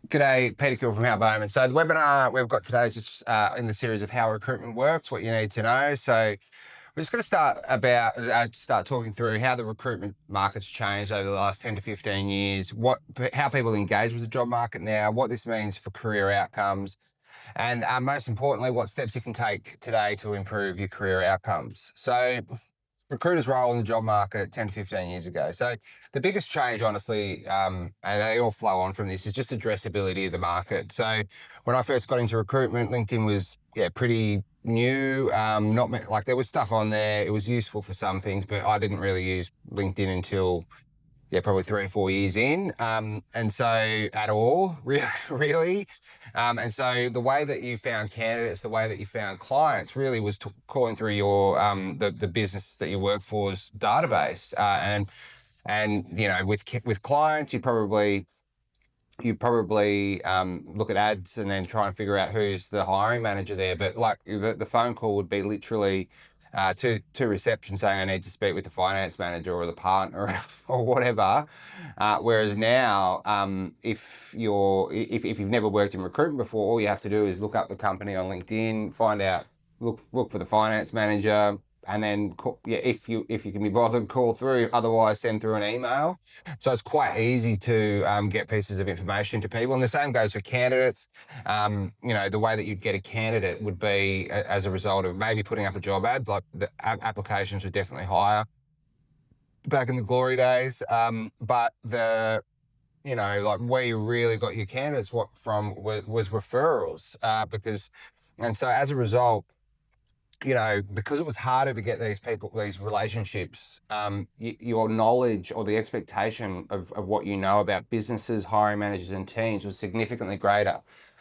G'day, Peter Kill from How Bowman. So the webinar we've got today is just in the series of how recruitment works, what you need to know. So we're just going to start talking through how the recruitment market's changed over the last 10 to 15 years, how people engage with the job market now, what this means for career outcomes, and most importantly, what steps you can take today to improve your career outcomes. So recruiters' role in the job market 10 to 15 years ago. So the biggest change, honestly, and they all flow on from this, is just addressability of the market. So when I first got into recruitment, LinkedIn was pretty new. Like there was stuff on there. It was useful for some things, but I didn't really use LinkedIn until probably 3 or 4 years in. And so at all, really. And so the way that you found candidates, the way that you found clients really was calling through your, the business that you work for's database. And with clients, you probably look at ads and then try and figure out who's the hiring manager there. But like the phone call would be literally to reception saying I need to speak with the finance manager or the partner or whatever. Whereas now, if you've never worked in recruitment before, all you have to do is look up the company on LinkedIn, look for the finance manager, and then if you can be bothered, call through. Otherwise, send through an email. So it's quite easy to get pieces of information to people. And the same goes for candidates. The way that you'd get a candidate would be as a result of maybe putting up a job ad. Like the applications were definitely higher back in the glory days. But like where you really got your candidates was referrals. And so as a result, because it was harder to get these relationships, your knowledge or the expectation of what you know about businesses, hiring managers and teams was significantly greater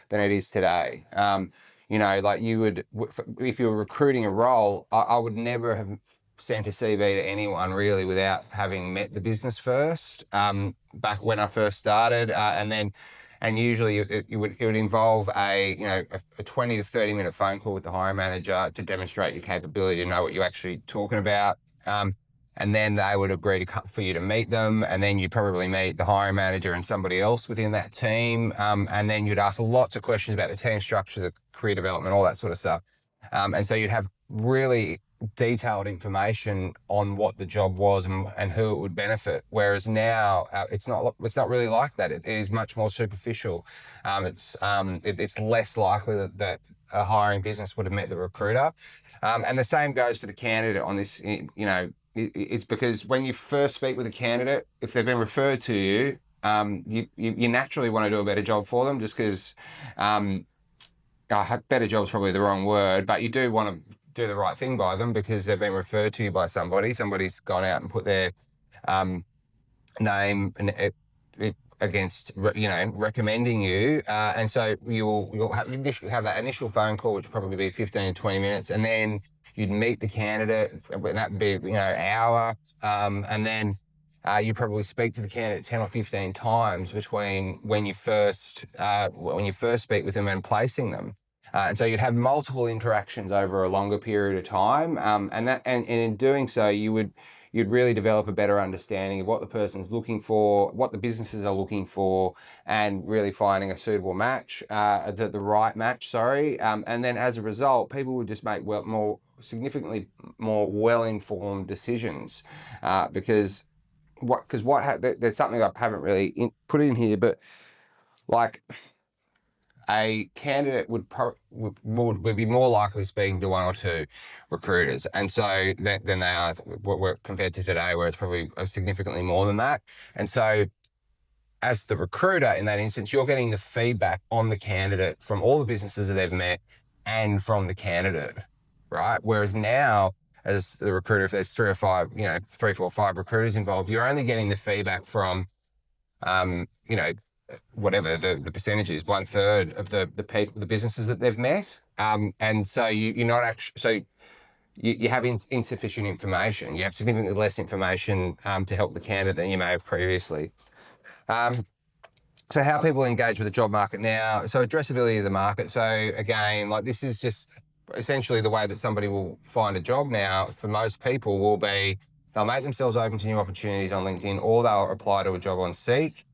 than it is today. Like if you were recruiting a role, I would never have sent a CV to anyone really without having met the business first, back when I first started, and usually it would involve a 20 to 30 minute phone call with the hiring manager to demonstrate your capability, to know what you're actually talking about. And then they would agree for you to meet them. And then you'd probably meet the hiring manager and somebody else within that team. And then you'd ask lots of questions about the team structure, the career development, all that sort of stuff. And so you'd have really detailed information on what the job was and who it would benefit. Whereas now it's not really like that. It is much more superficial. It's less likely that a hiring business would have met the recruiter. And the same goes for the candidate on this. It's because when you first speak with a candidate, if they've been referred to you, you naturally want to do a better job for them, just because better job's probably the wrong word, but you do want to do the right thing by them because they've been referred to you by somebody. Somebody's gone out and put their name and against recommending you, and so you'll have that initial phone call, which will probably be 15 to 20 minutes, and then you'd meet the candidate, and that'd be an hour, and then you probably speak to the candidate 10 or 15 times between when you first speak with them and placing them. And so you'd have multiple interactions over a longer period of time. And in doing so, you'd really develop a better understanding of what the person's looking for, what the businesses are looking for, and really finding a suitable match, the right match, sorry. And then as a result, people would just make significantly more well-informed decisions, because there's something I haven't really put in here, but like a candidate would be more likely speaking to one or two recruiters, and so than they are compared to today, where it's probably significantly more than that. And so as the recruiter in that instance, you're getting the feedback on the candidate from all the businesses that they've met and from the candidate, right? Whereas now, as the recruiter, if there's 3, 4, 5 recruiters involved, you're only getting the feedback from, whatever the percentage is, 1/3 of the people, the businesses that they've met. And so you're not actually, so you have insufficient information. You have significantly less information to help the candidate than you may have previously. So how people engage with the job market now. So addressability of the market. So again, like this is just essentially the way that somebody will find a job now for most people will be they'll make themselves open to new opportunities on LinkedIn, or they'll apply to a job on Seek.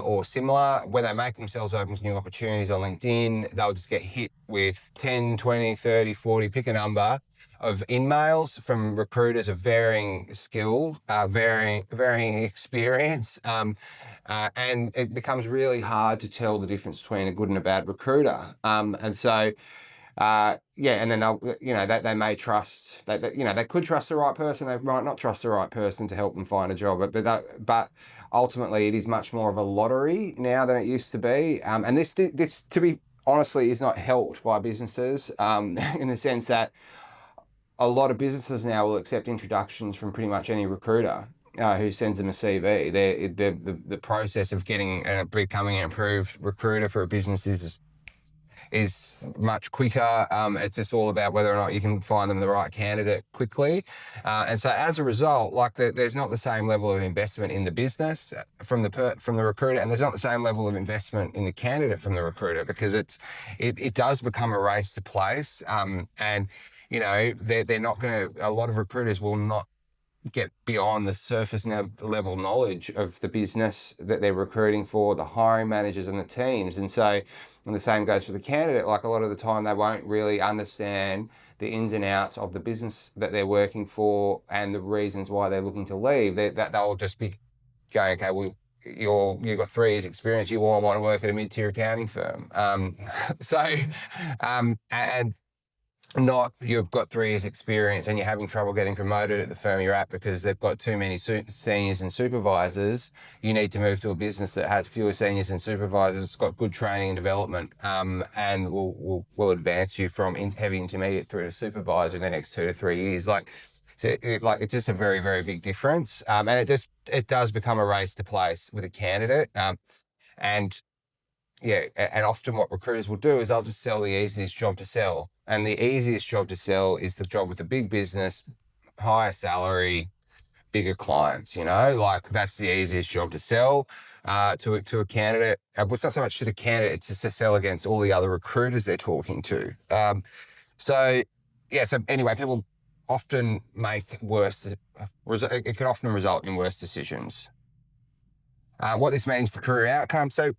or similar, when they make themselves open to new opportunities on LinkedIn, they'll just get hit with 10, 20, 30, 40, pick a number of in-mails from recruiters of varying skill, varying experience. And it becomes really hard to tell the difference between a good and a bad recruiter. And so, yeah, and then they'll, they may trust, they could trust the right person, they might not trust the right person to help them find a job, but ultimately it is much more of a lottery now than it used to be. And this, to be honestly, is not helped by businesses, in the sense that a lot of businesses now will accept introductions from pretty much any recruiter who sends them a CV. The process of getting and becoming an approved recruiter for a business is much quicker. It's just all about whether or not you can find them the right candidate quickly. And so as a result, like there's not the same level of investment in the business from the recruiter, and there's not the same level of investment in the candidate from the recruiter, because it does become a race to place. And they're not going to, a lot of recruiters will not get beyond the surface level knowledge of the business that they're recruiting for, the hiring managers and the teams. And so, and the same goes for the candidate. Like a lot of the time, they won't really understand the ins and outs of the business that they're working for and the reasons why they're looking to leave. They'll just be going, okay, well, you've got 3 years experience, you all want to work at a mid-tier accounting firm. And not you've got 3 years experience and you're having trouble getting promoted at the firm you're at because they've got too many seniors and supervisors. You need to move to a business that has fewer seniors and supervisors. It's got good training and development, and will advance you from heavy intermediate through to supervisor in the next 2 to 3 years. It's just a very, very big difference. And it does become a race to place with a candidate. And often what recruiters will do is they'll just sell the easiest job to sell. And the easiest job to sell is the job with a big business, higher salary, bigger clients, like that's the easiest job to sell to a candidate. It's not so much to the candidate, it's just to sell against all the other recruiters they're talking to. So anyway, people often make it can often result in worse decisions. What this means for career outcomes. So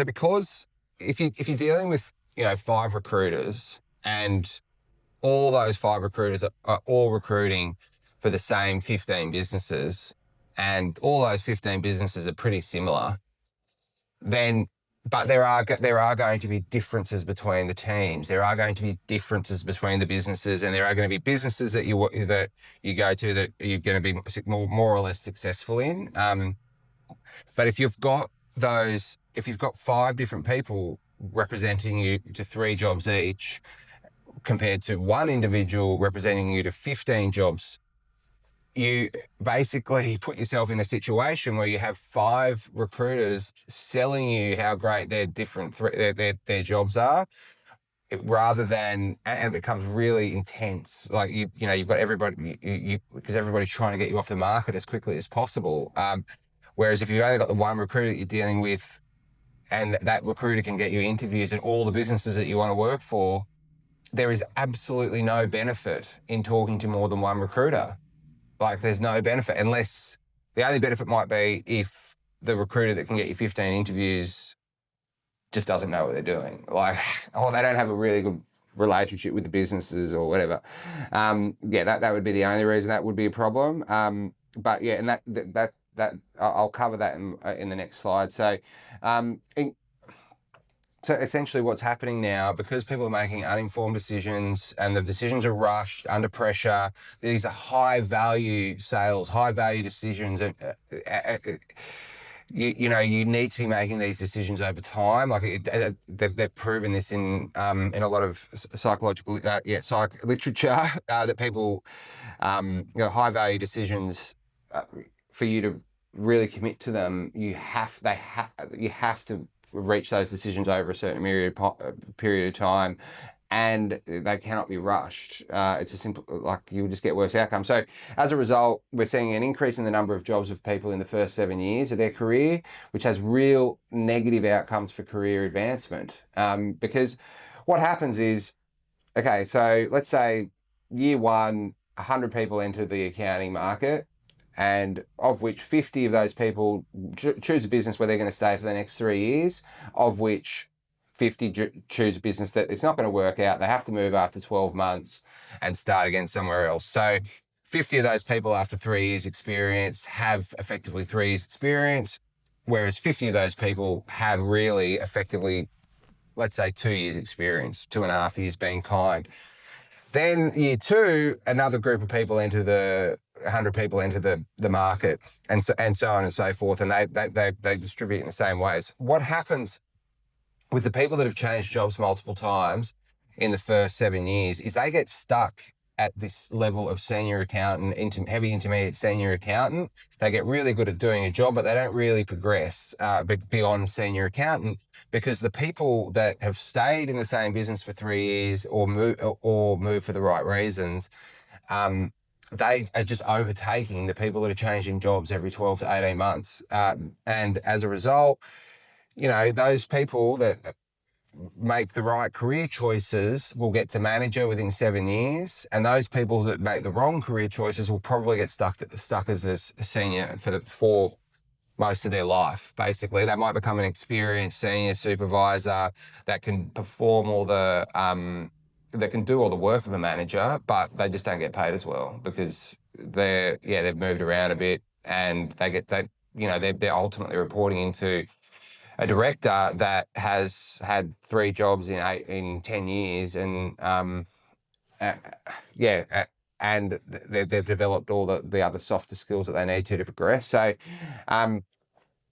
because if you're dealing with 5 recruiters and all those 5 recruiters are all recruiting for the same 15 businesses, and all those 15 businesses are pretty similar, but there are going to be differences between the teams. There are going to be differences between the businesses, and there are going to be businesses that you go to that you're going to be more or less successful in. But if you've got 5 different people representing you to 3 jobs each, compared to 1 individual representing you to 15 jobs, you basically put yourself in a situation where you have 5 recruiters selling you how great their jobs are, rather than, and it becomes really intense. Like you've got everybody, because everybody's trying to get you off the market as quickly as possible. Whereas if you've only got the 1 recruiter that you're dealing with, and that recruiter can get you interviews at all the businesses that you want to work for, there is absolutely no benefit in talking to more than 1 recruiter. Like there's no benefit, unless the only benefit might be if the recruiter that can get you 15 interviews just doesn't know what they're doing. Like, they don't have a really good relationship with the businesses or whatever. That would be the only reason that would be a problem. But yeah, and that I'll cover that in the next slide. So, so essentially what's happening now, because people are making uninformed decisions and the decisions are rushed under pressure, these are high value sales, high value decisions. You need to be making these decisions over time. Like they've proven this in a lot of psychological psych literature, that people, high value decisions, for you to really commit to them, you have to reach those decisions over a certain period of time, and they cannot be rushed. It's a simple, you'll just get worse outcomes. So as a result, we're seeing an increase in the number of jobs of people in the first 7 years of their career, which has real negative outcomes for career advancement. Because what happens is, okay, so let's say year 1, 100 people enter the accounting market. and of which 50 of those people choose a business where they're going to stay for the next 3 years, of which 50 choose a business that it's not going to work out. They have to move after 12 months and start again somewhere else. So 50 of those people after 3 years experience have effectively 3 years experience, whereas 50 of those people have really effectively, let's say, 2 years experience, 2.5 years being kind. Then year two, another group of people enter 100 people enter the market, and so on and so forth, and they distribute in the same ways. What happens with the people that have changed jobs multiple times in the first 7 years is they get stuck at this level of senior accountant, heavy intermediate senior accountant. They get really good at doing a job, but they don't really progress beyond senior accountant, because the people that have stayed in the same business for 3 years or move for the right reasons, they are just overtaking the people that are changing jobs every 12 to 18 months. And as a result, those people that make the right career choices will get to manager within 7 years, and those people that make the wrong career choices will probably get stuck as a senior for most of their life. Basically, they might become an experienced senior supervisor that can perform all the that can do all the work of a manager, but they just don't get paid as well because they've moved around a bit, and they're ultimately reporting into a director that has had 3 jobs in 10 years, and uh, yeah and they've developed all the other softer skills that they need to progress. So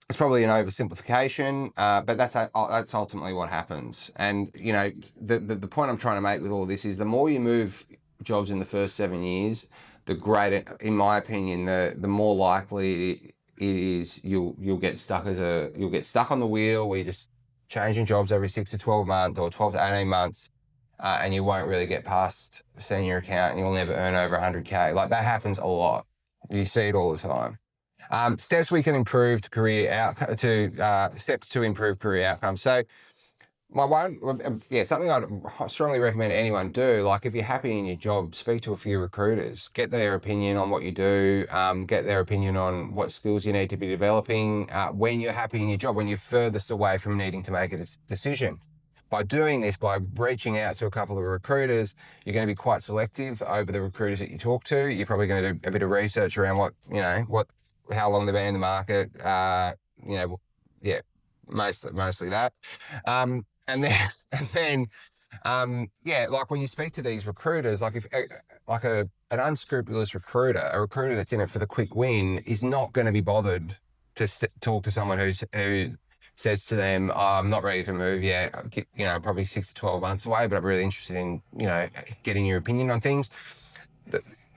it's probably an oversimplification, but that's ultimately what happens. And the point I'm trying to make with all this is the more you move jobs in the first 7 years, the greater, in my opinion, the more likely it is you'll get stuck on the wheel where you're just changing jobs every 6 to 12 months or 12 to 18 months, and you won't really get past senior account, and you'll never earn over 100K. Like, that happens a lot. You see it all the time. Steps we can improve steps to improve career outcomes. So something I'd strongly recommend anyone do. Like, if you're happy in your job, speak to a few recruiters, get their opinion on what you do, get their opinion on what skills you need to be developing when you're happy in your job, when you're furthest away from needing to make a decision. By doing this, by reaching out to a couple of recruiters, you're going to be quite selective over the recruiters that you talk to. You're probably going to do a bit of research around how long they've been in the market. Yeah, mostly that. And then, and then, like, when you speak to these recruiters, like, if like an unscrupulous recruiter, a recruiter that's in it for the quick win, is not going to be bothered to talk to someone who says to them, oh, "I'm not ready to move yet. Probably 6 to 12 months away, but I'm really interested in getting your opinion on things."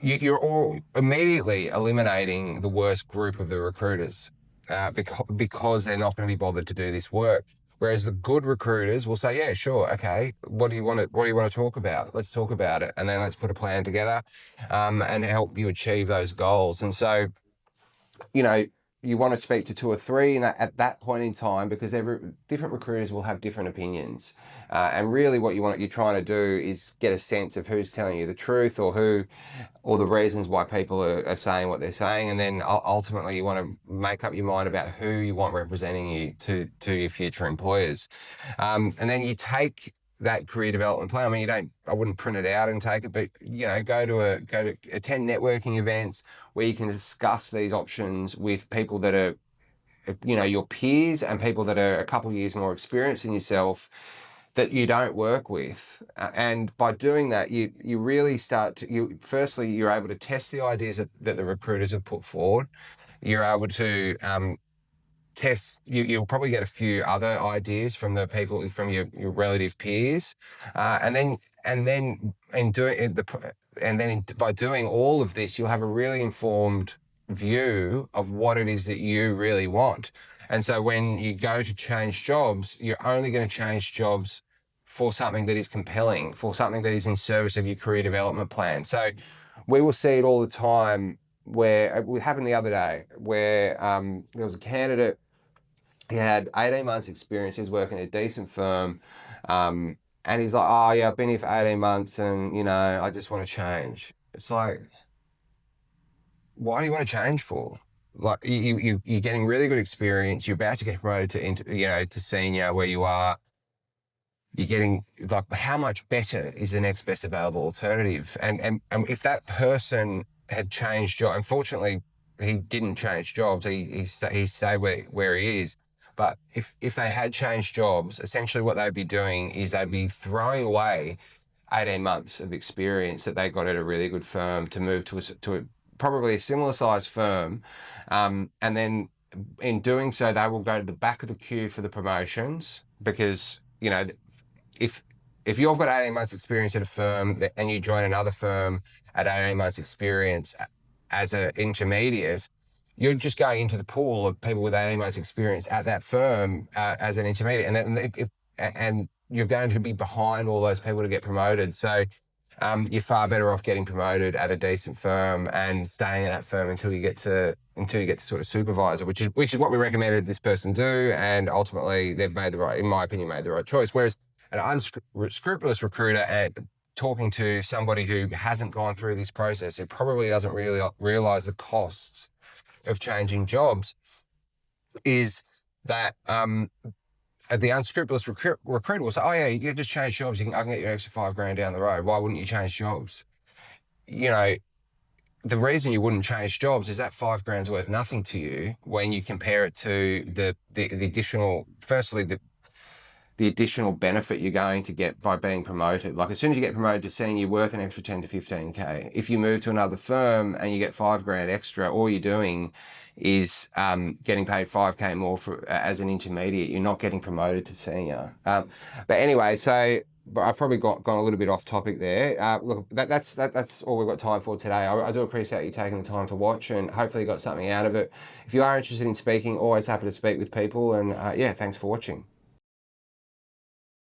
You're all immediately eliminating the worst group of the recruiters, because they're not going to be bothered to do this work. Whereas the good recruiters will say, "Yeah, sure, okay. What do you want to talk about? Let's talk about it, and then let's put a plan together, and help you achieve those goals." And so, you know, you want to speak to two or three at that point in time, because different recruiters will have different opinions. And really what you're trying to do is get a sense of who's telling you the truth, or the reasons why people are saying what they're saying. And then ultimately you want to make up your mind about who you want representing you to your future employers. And then you take that career development plan. I mean, I wouldn't print it out and take it, but go to attend networking events where you can discuss these options with people that are, your peers, and people that are a couple of years more experienced than yourself, that you don't work with. And by doing that, you really firstly, you're able to test the ideas that the recruiters have put forward. You're able to you'll probably get a few other ideas from the people, from your relative peers, and then by doing all of this, you'll have a really informed view of what it is that you really want. And so when you go to change jobs, you're only going to change jobs for something that is compelling, for something that is in service of your career development plan. So we will see it all the time, where it happened the other day, where there was a candidate. He had 18 months experience. He's working at a decent firm. And he's like, "Oh yeah, I've been here for 18 months, and I just want to change." It's like, why do you want to change for? Like you're getting really good experience. You're about to get promoted to senior where you are. You're getting like how much better is the next best available alternative? And if that person had changed job, unfortunately, he didn't change jobs. He stayed where he is. But if they had changed jobs, essentially what they'd be doing is they'd be throwing away 18 months of experience that they got at a really good firm to move to probably a similar size firm. And then in doing so, they will go to the back of the queue for the promotions because, if if you've got 18 months experience at a firm and you join another firm at 18 months experience as an intermediate, you're just going into the pool of people with 18 months experience at that firm as an intermediate. And you're going to be behind all those people to get promoted. So you're far better off getting promoted at a decent firm and staying at that firm until you get to sort of supervisor, which is what we recommended this person do, and ultimately they've made the right, in my opinion, made the right choice. Whereas an unscrupulous recruiter and talking to somebody who hasn't gone through this process, who probably doesn't really realize the costs of changing jobs, is that the unscrupulous recruiter will say, "Oh yeah, you can just change jobs. I can get you an extra $5,000 down the road. Why wouldn't you change jobs?" You know, the reason you wouldn't change jobs is that $5,000's worth nothing to you when you compare it to the additional. Firstly, the additional benefit you're going to get by being promoted. Like as soon as you get promoted to senior, you're worth an extra 10 to 15K. If you move to another firm and you get $5,000 extra, all you're doing is getting paid 5K more as an intermediate. You're not getting promoted to senior. But anyway, so I've probably gone a little bit off topic there. Look, that's all we've got time for today. I do appreciate you taking the time to watch, and hopefully you got something out of it. If you are interested in speaking, always happy to speak with people. And yeah, thanks for watching.